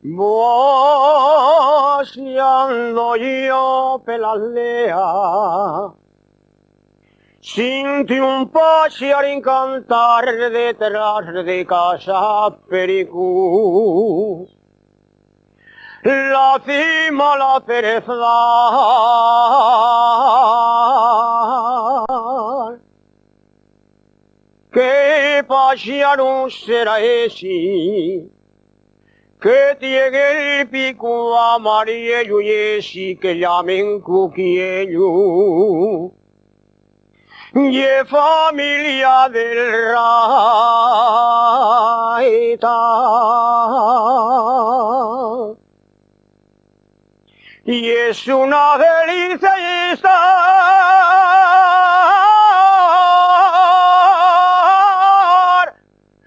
Boceando yo per l'aldea, sentí un pájaro cantar detrás de casa Pericú. La cima la pereza, ¿qué pájaro será ese que tiene el pico amarillo y ese que llamen cuquillo? Y es familia del raita, y es una delicia estar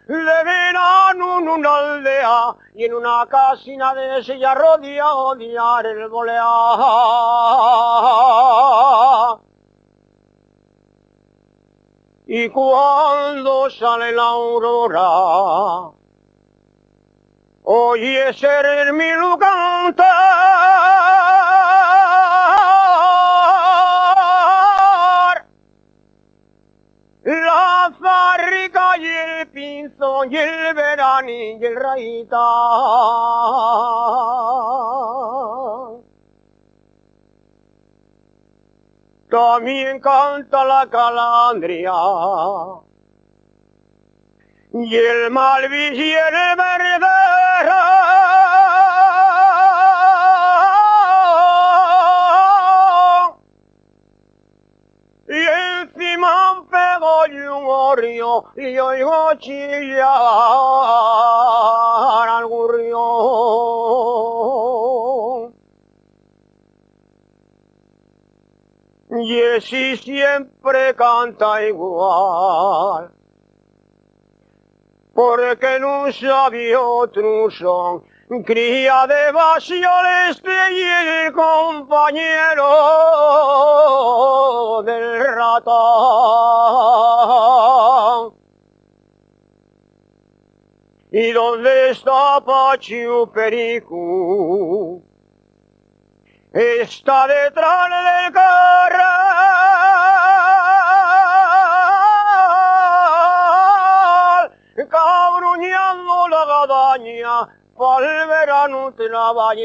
de verano en una aldea y en una casina de silla rodea odiar el volear. Y cuando sale la aurora, oye ser mi cantar, la farrica y el pinzón y el veranín y el raíta. También canta la calandria y el malvis y el verdera. Y encima pego yo un gorrio y oigo chillar al gorrión. Y ese siempre canta igual, porque no sabía otro son, cría de vacío y el compañero del ratón. ¿Y dónde está Pachu Perico? Está detrás del corral, cabruñando la gadaña, pa'l verano trabajar.